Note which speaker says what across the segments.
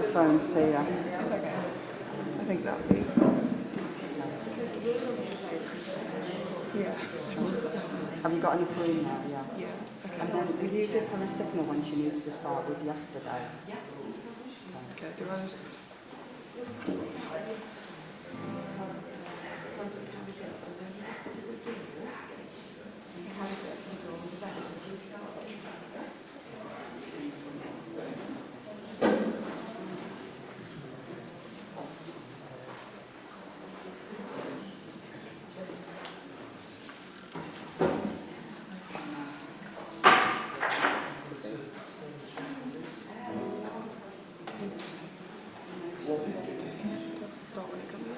Speaker 1: headphones here.
Speaker 2: It's okay. I think that'll be. Yeah.
Speaker 1: Have you got any room there? Yeah.
Speaker 2: Yeah. Okay.
Speaker 1: And then will you give her a signal when she needs to start with yesterday?
Speaker 2: Okay. Do I just? Start when it comes up.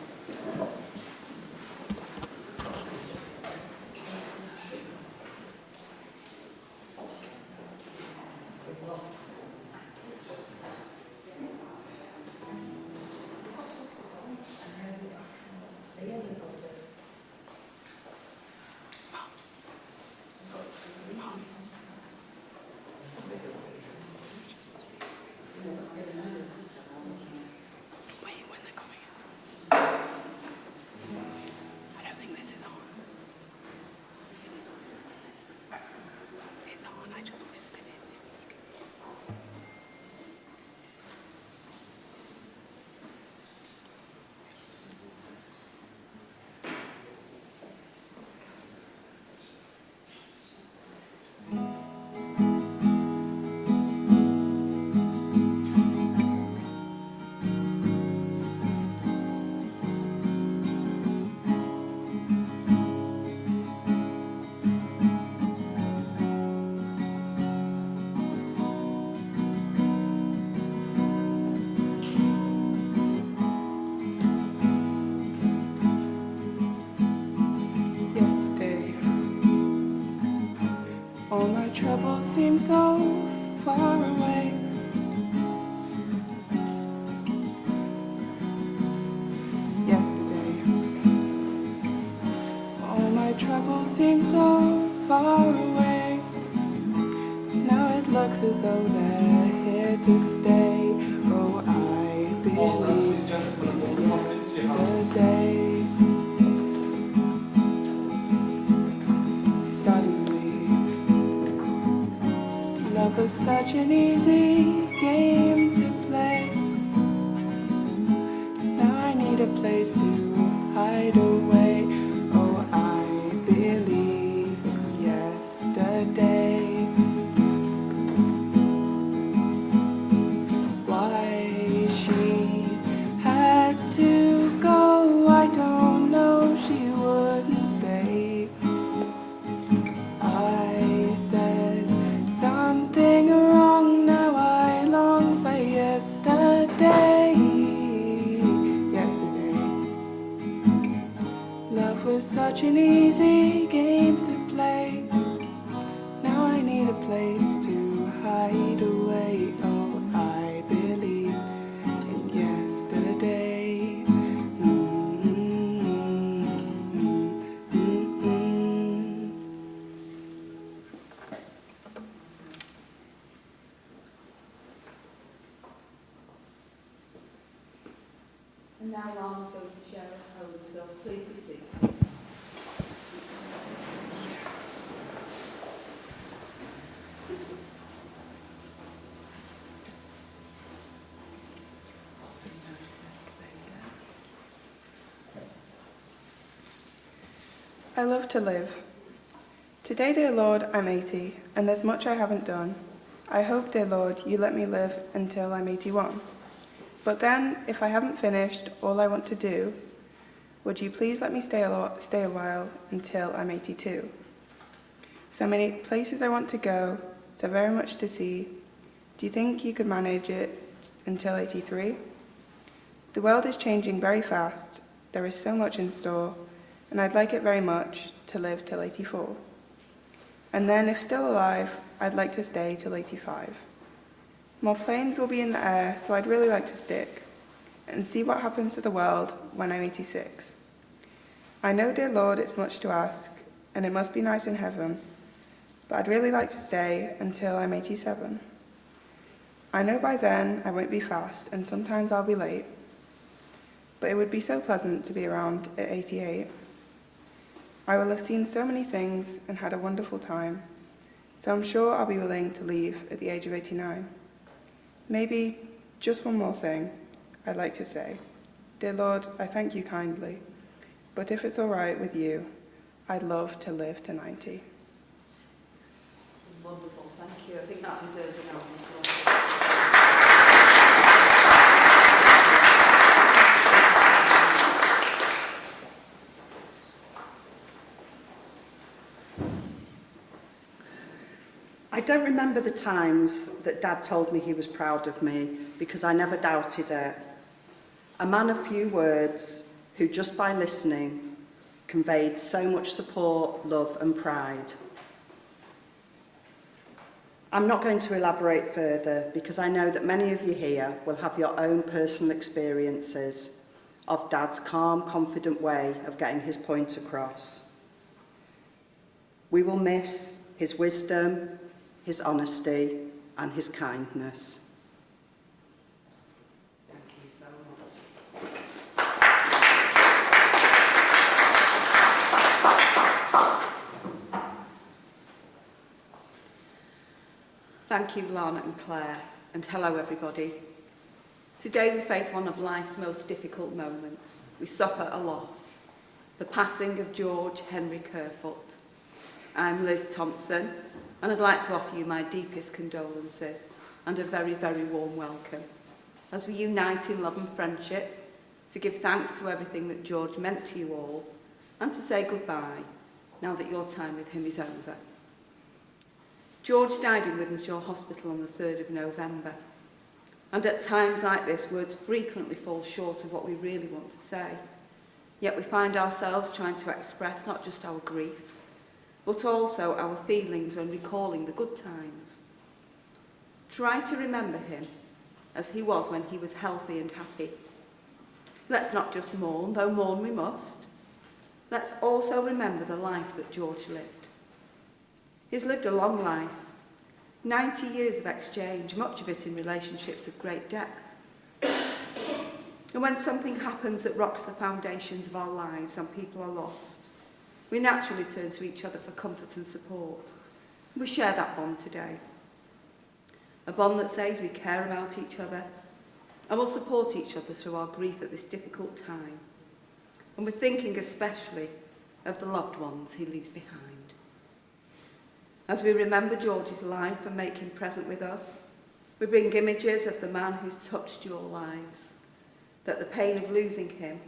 Speaker 2: Wait, when they're coming in. I don't think this is on. It's on, I just whispered it. Yesterday, all my troubles seem so far away. Yesterday, all my troubles seem so far away. Now it looks as though they're here to stay. Oh, I believe yesterday. Suddenly, love was such an easy game to play. Now I need a place to hide away. Oh, I believe in yesterday. Why she had to go, I don't know, she wouldn't say. I said something wrong, now I long for yesterday. Yesterday, love was such an easy game to play. Now I need a place to hide away. Oh, I believe in yesterday.
Speaker 3: And now Lana's going to share her home with us. Please be seated.
Speaker 2: I love to live. Today, dear Lord, I'm 80, and there's much I haven't done. I hope, dear Lord, you let me live until I'm 81. But then, if I haven't finished all I want to do, would you please let me stay a while until I'm 82? So many places I want to go, so very much to see. Do you think you could manage it until 83? The world is changing very fast. There is so much in store, and I'd like it very much to live till 84. And then, if still alive, I'd like to stay till 85. More planes will be in the air, so I'd really like to stick and see what happens to the world when I'm 86. I know, dear Lord, it's much to ask, and it must be nice in heaven, but I'd really like to stay until I'm 87. I know by then I won't be fast and sometimes I'll be late, but it would be so pleasant to be around at 88. I will have seen so many things and had a wonderful time, so I'm sure I'll be willing to leave at the age of 89. Maybe just one more thing I'd like to say. Dear Lord, I thank you kindly, but if it's all right with you, I'd love to live to 90.
Speaker 3: Wonderful, thank you. I think that deserves an round of applause.
Speaker 1: I don't remember the times that Dad told me he was proud of me, because I never doubted it. A man of few words who, just by listening, conveyed so much support, love and pride. I'm not going to elaborate further, because I know that many of you here will have your own personal experiences of Dad's calm, confident way of getting his point across. We will miss his wisdom, his honesty and his kindness.
Speaker 3: Thank you so much. Thank you, Lana and Claire, and hello everybody. Today we face one of life's most difficult moments. We suffer a loss, the passing of George Henry Kerfoot. I'm Liz Thompson, and I'd like to offer you my deepest condolences and a very, very warm welcome as we unite in love and friendship to give thanks to everything that George meant to you all and to say goodbye now that your time with him is over. George died in Wythenshawe Hospital on the 3rd of November, and at times like this, words frequently fall short of what we really want to say. Yet we find ourselves trying to express not just our grief, but also our feelings when recalling the good times. Try to remember him as he was when he was healthy and happy. Let's not just mourn, though mourn we must. Let's also remember the life that George lived. He's lived a long life, 90 years of exchange, much of it in relationships of great depth. And when something happens that rocks the foundations of our lives and people are lost, we naturally turn to each other for comfort and support. We share that bond today. A bond that says we care about each other and will support each other through our grief at this difficult time. And we're thinking especially of the loved ones he leaves behind. As we remember George's life and make him present with us, we bring images of the man who's touched your lives, that the pain of losing him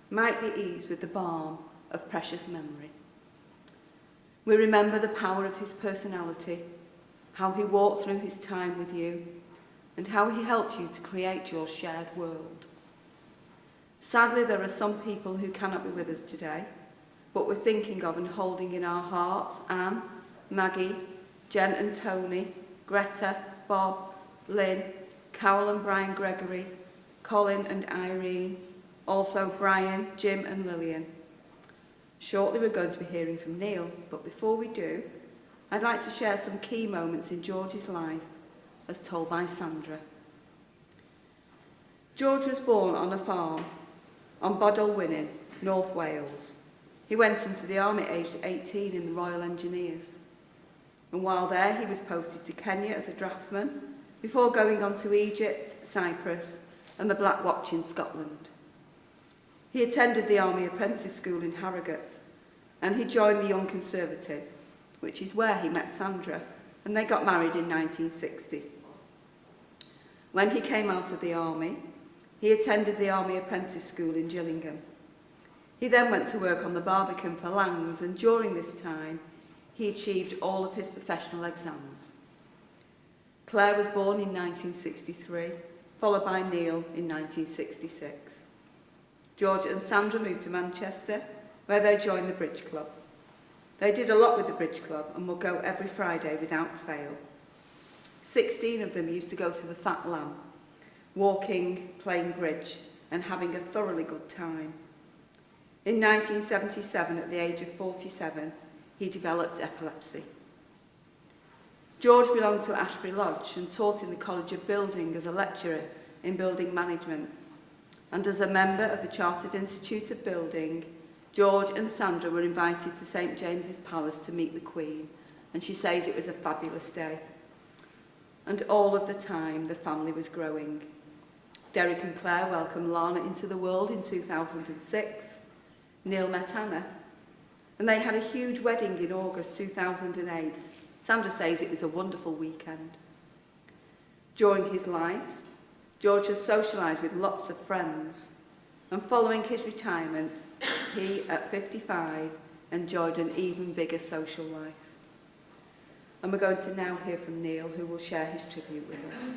Speaker 3: might be eased with the balm of precious memory. We remember the power of his personality, how he walked through his time with you, and how he helped you to create your shared world. Sadly, there are some people who cannot be with us today, but we're thinking of and holding in our hearts Anne, Maggie, Jen and Tony, Greta, Bob, Lynn, Carol and Brian Gregory, Colin and Irene, also Brian, Jim and Lillian. Shortly we're going to be hearing from Neil, but before we do, I'd like to share some key moments in George's life as told by Sandra. George was born on a farm on Bodol Winnin, North Wales. He went into the army aged 18 in the Royal Engineers. And while there, he was posted to Kenya as a draftsman before going on to Egypt, Cyprus and the Black Watch in Scotland. He attended the Army Apprentice School in Harrogate and he joined the Young Conservatives, which is where he met Sandra, and they got married in 1960. When he came out of the army, he attended the Army Apprentice School in Gillingham. He then went to work on the Barbican for Langs, and during this time, he achieved all of his professional exams. Claire was born in 1963, followed by Neil in 1966. George and Sandra moved to Manchester, where they joined the Bridge Club. They did a lot with the Bridge Club and would go every Friday without fail. 16 of them used to go to the Fat Lamb, walking, playing bridge, and having a thoroughly good time. In 1977, at the age of 47, he developed epilepsy. George belonged to Ashbury Lodge and taught in the College of Building as a lecturer in building management. And as a member of the Chartered Institute of Building, George and Sandra were invited to St James's Palace to meet the Queen, and she says it was a fabulous day. And all of the time, the family was growing. Derek and Claire welcomed Lana into the world in 2006. Neil met Anna, and they had a huge wedding in August 2008. Sandra says it was a wonderful weekend. During his life, George has socialised with lots of friends, and following his retirement, he, at 55, enjoyed an even bigger social life. And we're going to now hear from Neil, who will share his tribute with us.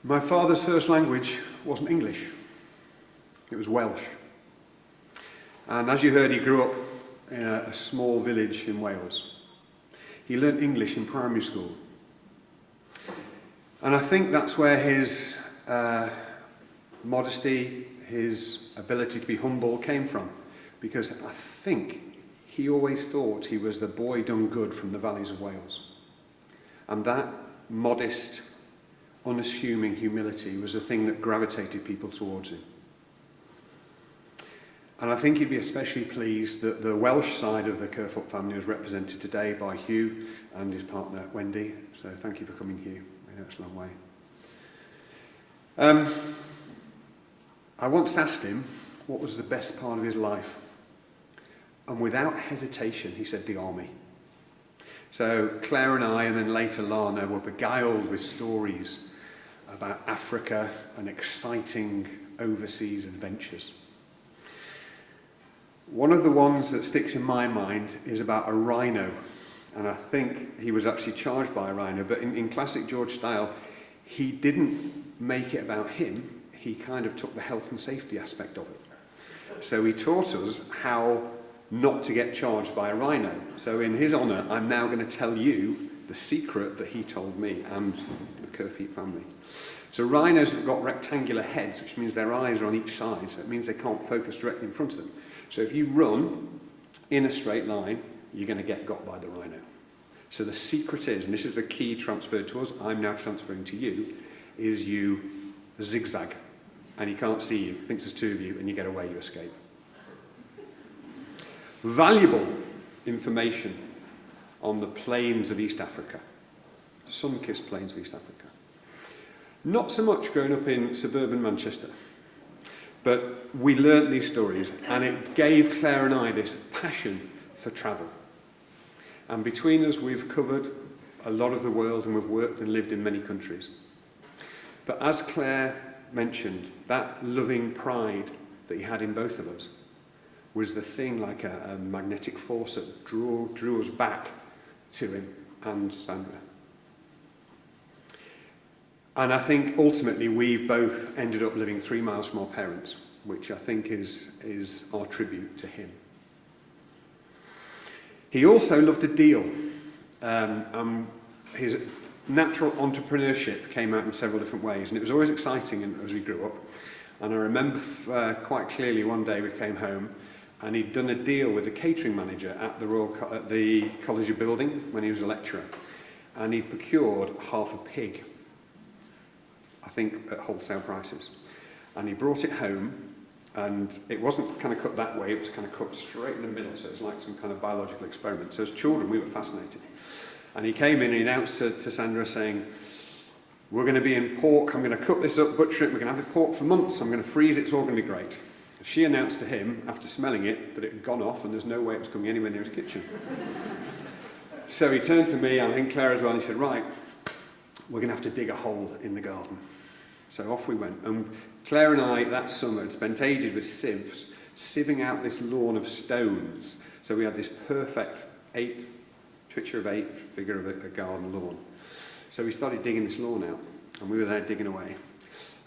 Speaker 4: My father's first language wasn't English, it was Welsh. And as you heard, he grew up in a small village in Wales. He learnt English in primary school. And I think that's where his modesty, his ability to be humble came from. Because I think he always thought he was the boy done good from the valleys of Wales. And that modest, unassuming humility was the thing that gravitated people towards him. And I think he'd be especially pleased that the Welsh side of the Kerfoot family is represented today by Hugh and his partner Wendy. So thank you for coming, Hugh. I know it's a long way. I once asked him what was the best part of his life. And without hesitation, he said the army. So Claire and I, and then later Lana, were beguiled with stories about Africa and exciting overseas adventures. One of the ones that sticks in my mind is about a rhino, and I think he was actually charged by a rhino, but in classic George style, he didn't make it about him, he kind of took the health and safety aspect of it. So he taught us how not to get charged by a rhino. So in his honour, I'm now going to tell you the secret that he told me and the Kerfoot family. So rhinos have got rectangular heads, which means their eyes are on each side, so it means they can't focus directly in front of them. So if you run in a straight line, you're going to get got by the rhino. So the secret is, and this is the key transferred to us, I'm now transferring to you, is you zigzag. And he can't see you, thinks there's two of you, and you get away, you escape. Valuable information on the plains of East Africa. Sun-kissed plains of East Africa. Not so much growing up in suburban Manchester, but we learnt these stories, and it gave Claire and I this passion for travel. And between us, we've covered a lot of the world, and we've worked and lived in many countries. But as Claire mentioned, that loving pride that he had in both of us was the thing, like a magnetic force that drew us back to him and Sandra. And I think ultimately we've both ended up living 3 miles from our parents, which I think is our tribute to him. He also loved a deal. His natural entrepreneurship came out in several different ways, and it was always exciting as we grew up. And I remember quite clearly one day we came home, and he'd done a deal with the catering manager at the College of Building when he was a lecturer, and he'd procured half a pig, I think at wholesale prices. And he brought it home, and it wasn't kind of cut that way, it was kind of cut straight in the middle, so it's like some kind of biological experiment. So as children, we were fascinated. And he came in and he announced to Sandra saying, we're going to be in pork, I'm going to cook this up, butcher it, we're going to have the pork for months, I'm going to freeze it, it's all going to be great. She announced to him, after smelling it, that it had gone off and there's no way it was coming anywhere near his kitchen. So he turned to me, and I think Claire as well, and he said, right, we're going to have to dig a hole in the garden. So off we went. And Claire and I, that summer, had spent ages with sieves, sieving out this lawn of stones. So we had this perfect picture of 8 figure of a garden lawn. So we started digging this lawn out, and we were there digging away.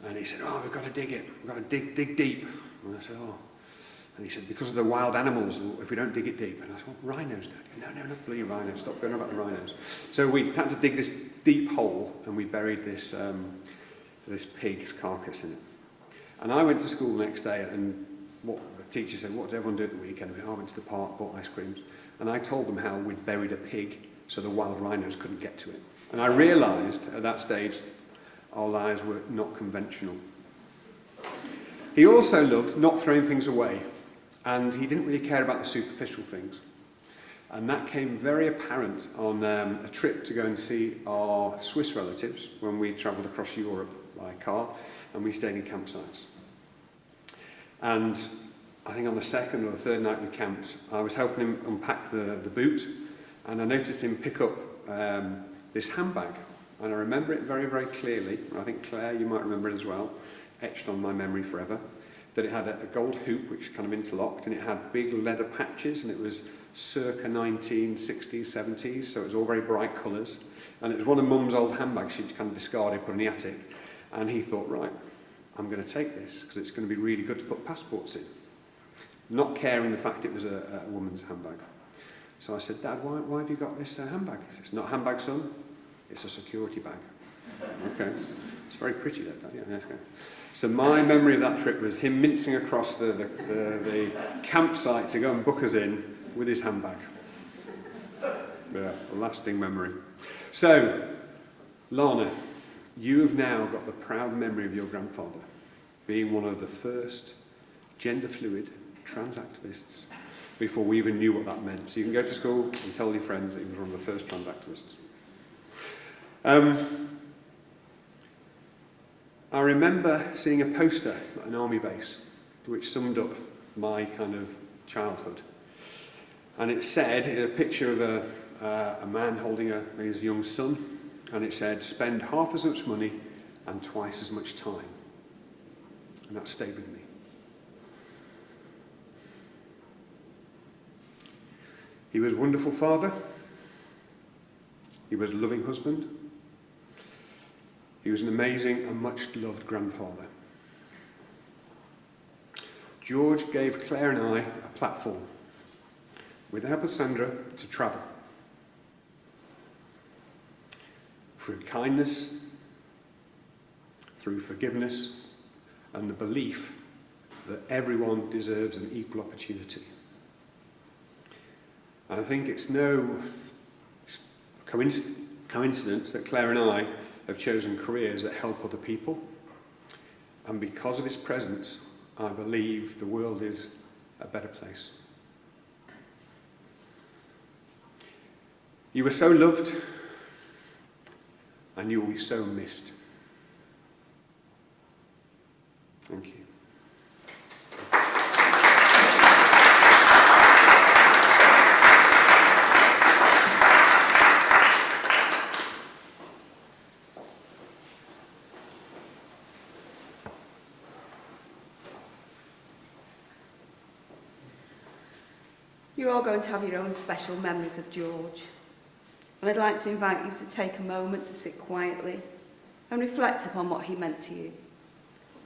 Speaker 4: And he said, oh, we've got to dig it. We've got to dig deep. And I said, oh. And he said, because of the wild animals, if we don't dig it deep. And I said, well, rhinos, Dad. No, not bloody rhinos. Stop going on about the rhinos. So we had to dig this deep hole, and we buried this pig's carcass in it. And I went to school the next day, and what the teacher said, what did everyone do at the weekend? I went to the park, bought ice creams, and I told them how we'd buried a pig so the wild rhinos couldn't get to it. And I realised at that stage our lives were not conventional. He also loved not throwing things away, and he didn't really care about the superficial things. And that came very apparent on a trip to go and see our Swiss relatives when we travelled across Europe by car, and we stayed in campsites. And I think on the second or the third night we camped, I was helping him unpack the boot, and I noticed him pick up this handbag. And I remember it very, very clearly. I think, Claire, you might remember it as well, etched on my memory forever, that it had a gold hoop which kind of interlocked, and it had big leather patches, and it was circa 1960s, 70s, so it was all very bright colours. And it was one of Mum's old handbags she'd kind of discarded, put in the attic. And he thought, right, I'm going to take this, because it's going to be really good to put passports in. Not caring the fact it was a woman's handbag. So I said, Dad, why have you got this handbag? He said, it's not a handbag, son. It's a security bag. Okay. It's very pretty, that, Dad. Yeah, that's good. So my memory of that trip was him mincing across the campsite to go and book us in with his handbag. Yeah, a lasting memory. So, Lana, you have now got the proud memory of your grandfather being one of the first gender-fluid trans activists before we even knew what that meant. So you can go to school and tell your friends that he was one of the first trans activists. I remember seeing a poster at an army base which summed up my kind of childhood. And it said, a picture of a man holding his young son, and it said, spend half as much money and twice as much time. And that stayed with me. He was a wonderful father. He was a loving husband. He was an amazing and much-loved grandfather. George gave Claire and I a platform, with the help of Sandra, to travel. Through kindness, through forgiveness, and the belief that everyone deserves an equal opportunity. And I think it's no coincidence that Claire and I have chosen careers that help other people. And because of his presence, I believe the world is a better place. You were so loved, and you will be so missed. Thank you.
Speaker 3: You're all going to have your own special memories of George. And I'd like to invite you to take a moment to sit quietly and reflect upon what he meant to you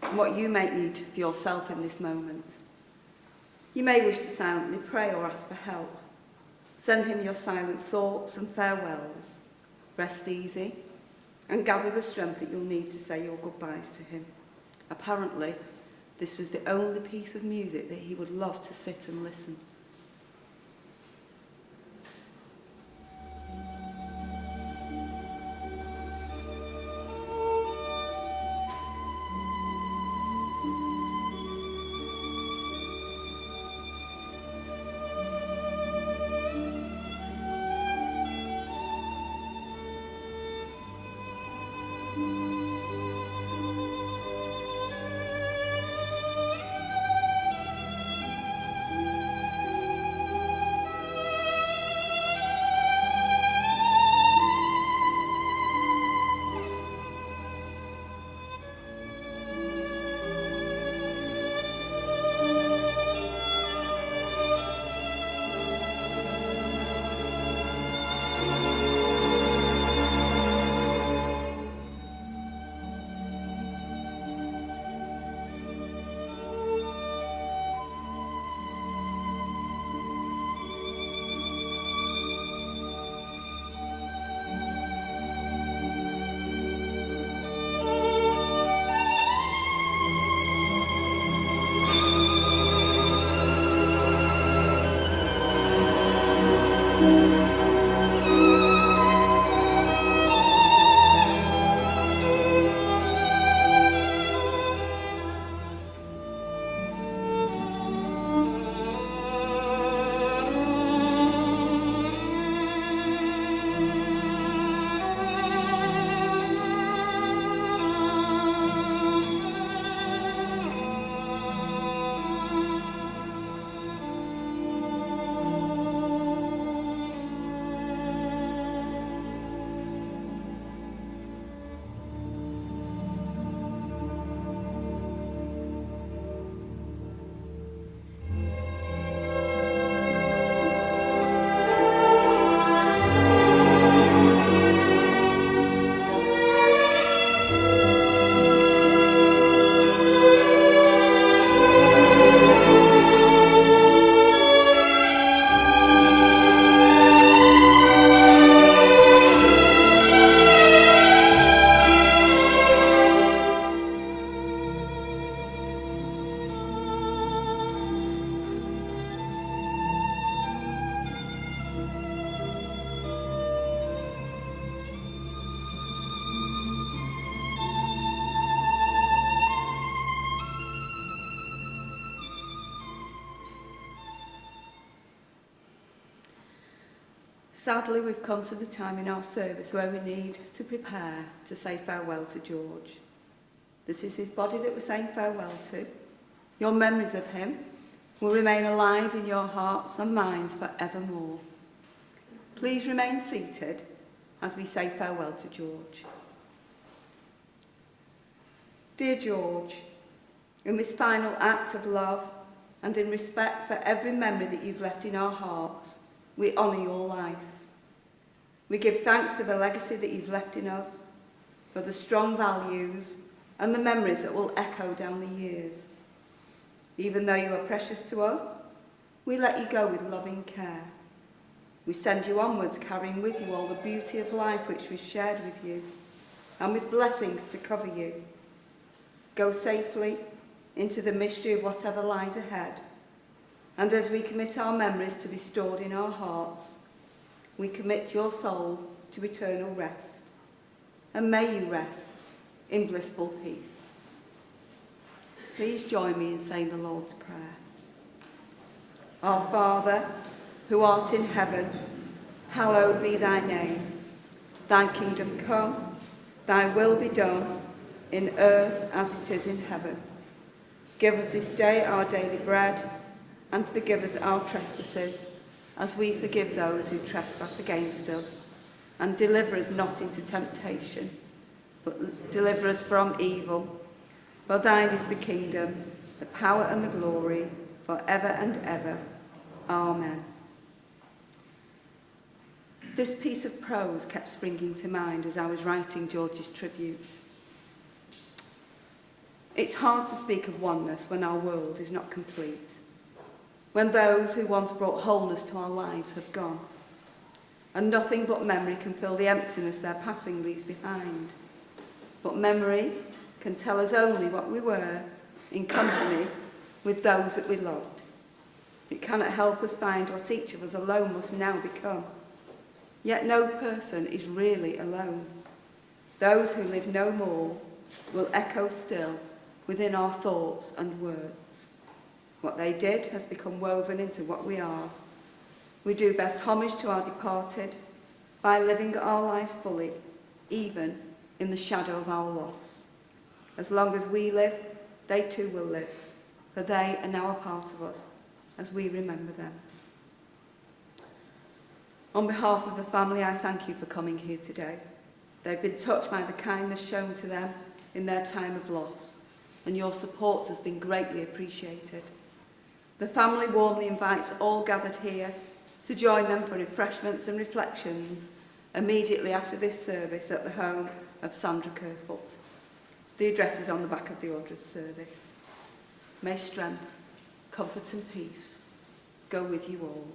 Speaker 3: and what you may need for yourself in this moment. You may wish to silently pray or ask for help. Send him your silent thoughts and farewells. Rest easy and gather the strength that you'll need to say your goodbyes to him. Apparently, this was the only piece of music that he would love to sit and listen. Sadly, we've come to the time in our service where we need to prepare to say farewell to George. This is his body that we're saying farewell to. Your memories of him will remain alive in your hearts and minds forevermore. Please remain seated as we say farewell to George. Dear George, in this final act of love and in respect for every memory that you've left in our hearts, we honour your life. We give thanks for the legacy that you've left in us, for the strong values and the memories that will echo down the years. Even though you are precious to us, we let you go with loving care. We send you onwards, carrying with you all the beauty of life which we've shared with you, and with blessings to cover you. Go safely into the mystery of whatever lies ahead, and as we commit our memories to be stored in our hearts, we commit your soul to eternal rest, and may you rest in blissful peace. Please join me in saying the Lord's Prayer. Our Father, who art in heaven, hallowed be thy name. Thy kingdom come, thy will be done, in earth as it is in heaven. Give us this day our daily bread, and forgive us our trespasses, as we forgive those who trespass against us. And deliver us not into temptation, but deliver us from evil. For thine is the kingdom, the power and the glory, for ever and ever. Amen. This piece of prose kept springing to mind as I was writing George's tribute. It's hard to speak of oneness when our world is not complete, when those who once brought wholeness to our lives have gone, and nothing but memory can fill the emptiness their passing leaves behind. But memory can tell us only what we were in company with those that we loved. It cannot help us find what each of us alone must now become. Yet no person is really alone. Those who live no more will echo still within our thoughts and words. What they did has become woven into what we are. We do best homage to our departed by living our lives fully, even in the shadow of our loss. As long as we live, they too will live, for they are now a part of us as we remember them. On behalf of the family, I thank you for coming here today. They've been touched by the kindness shown to them in their time of loss, and your support has been greatly appreciated. The family warmly invites all gathered here to join them for refreshments and reflections immediately after this service at the home of Sandra Kerfoot. The address is on the back of the order of service. May strength, comfort and peace go with you all.